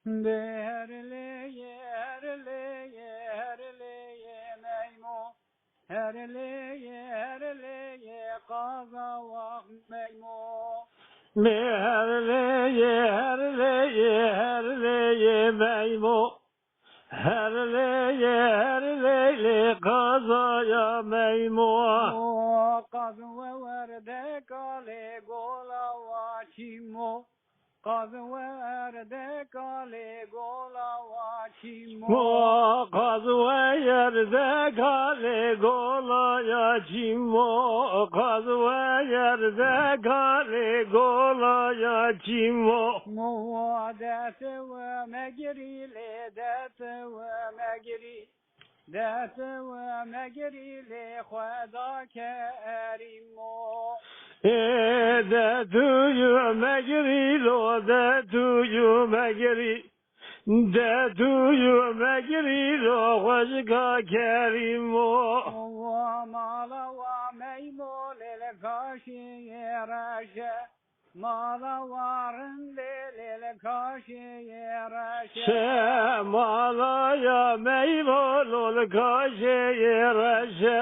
Herleye herleye herleye meymo. Herleye herleye kaza vah meymo. Herleye herleye herleye meymo. Herleye herleye kazaya meymo. Kazve verde kale gola vaçimo. Kazve verde kale gola vaçimo. Kazve yerde kale golaya cimo. Kazve yerde kale golaya cimo. Dete ve megri le dete ve megri. Dete ve megri le khada kerimo. De tuyu megri lo de tuyu megri. De tuyu megri lo hoşka kerimo. Mala wa meymo le kaşi yeraşe. Mala varın le kaşi yeraşe. Malaya meyvolul kaşe yeraşe.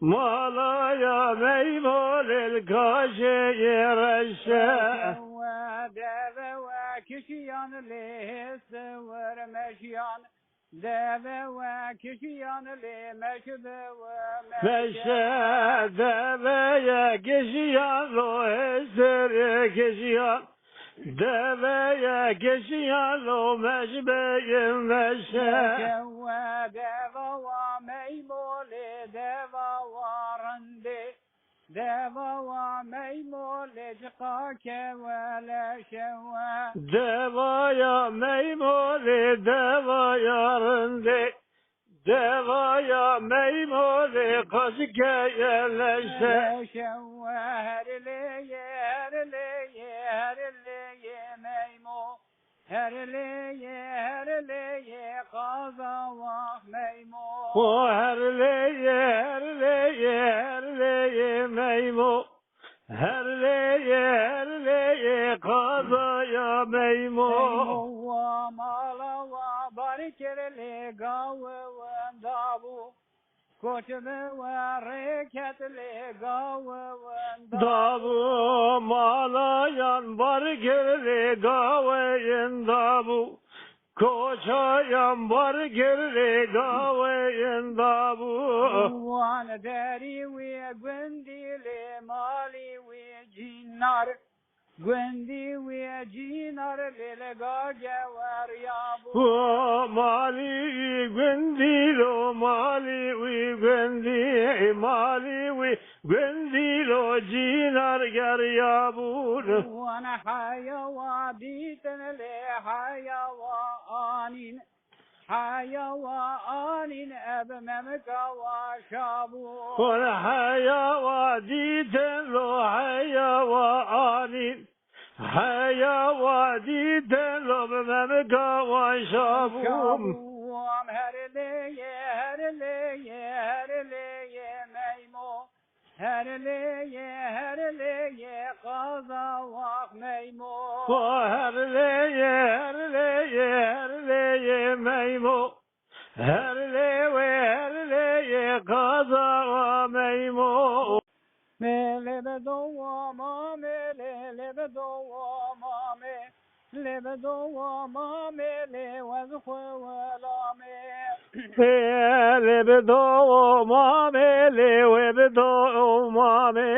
Malaya meyvolul kaşe yeraşe. Deve ve kişiyan lehse ver meşyan. Deve ve kişiyan le meşbe ve Meşe deveye geçiyan lo esere geçiyan. Deveye geçiyan lo meşbeyim meşe. Deva ve meymole deva varande. Deva ve meymole cikake ve leşeve. Devaya meymole deva yarındı. Devaya meymole kaşike yerleşe. Leşeve herleye herleye herleye meymo. Herleye kaza vah meymo. O herleye meymo. Herleye kazaya meymo. Wa mala wa barikele gawe wa dabu. Koçme ve reketle gawe ve Davu malayan var gerli gaveyin davu. Koçayan var gerli gaveyin davu. Wan dari ve gwendile mali ve cinar. Gwendi ve cinar lele gage var yabu. O mali gwendilo mali gwendilo cinar ger yabur. Wana haya wa biten le haya wa anin. Haya wa anin ebmemka wa shabu. Haya wa diten lo haya wa anin. Haya wa diten lo bememka wa shabum. Şabuam herleye meymo. Herleye kaza vah meymo. Herleye meymo. Herleye kaza meymo. Lebedo mame lebedo mame. Lebedo mame le wazkhwe walame. Lebedo mame le webedo mame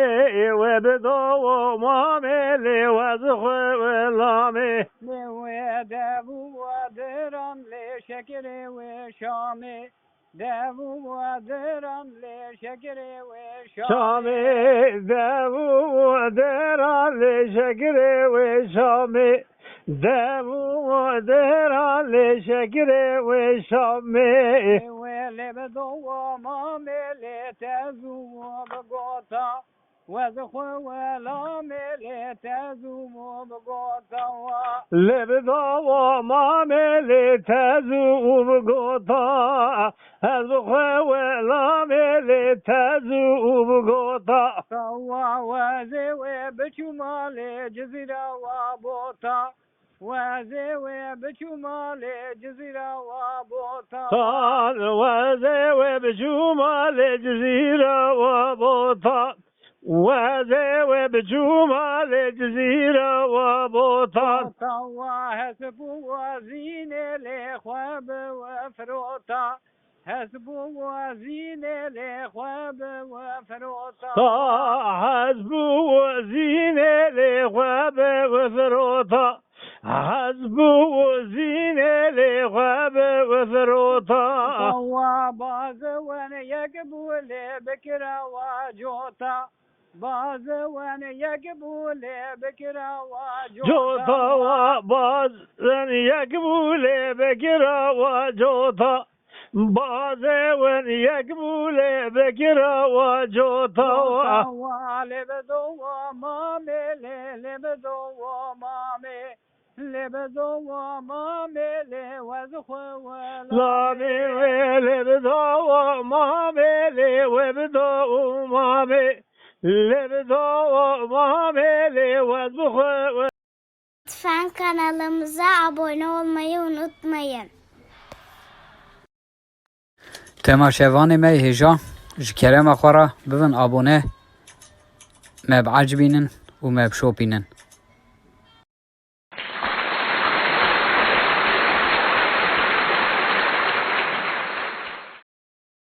le wazkhwe walame. Le devu deram le şekere ve şame. Devu deram le şekere ve Şame devu derale şekere ve şame. Devu derale şekere ve şame. Lebedo mame le tezu bgota. Wazkhwe walame le tezu bgota. Lebedo mame le tezu bgota. Wazkhwe walame le tezu bgota. Sawa waze we bechumale jazira wa bota. وزوي بشمال جزيرة وبوطا طال وزوي بشمال الجزيرة وبوطا وزوي بشمال الجزيرة وبوطا وهسب وزين الإخواب وفروطا هسب وزين الإخواب وفروطا حسب وزين الإخواب وفروطا حسب وزين الإخواب وفروطا وباز وانا يقبل بكرة وجوطا باز وانا يقبل بكرة جوطا وباز يقبل بكرة وجوطا باز يقبل بكرة وجوطا لبدو مامي لبدو مامي لبدو مامي لوزخو لامي لبدو مامي وبدو مامي لبدو مامي لوزخو. Lütfen kanalımıza abone olmayı unutmayın. تماشاواني مي هجا جكرم أخورا بفن أبونه ما بعجبينن وما بشوبينن.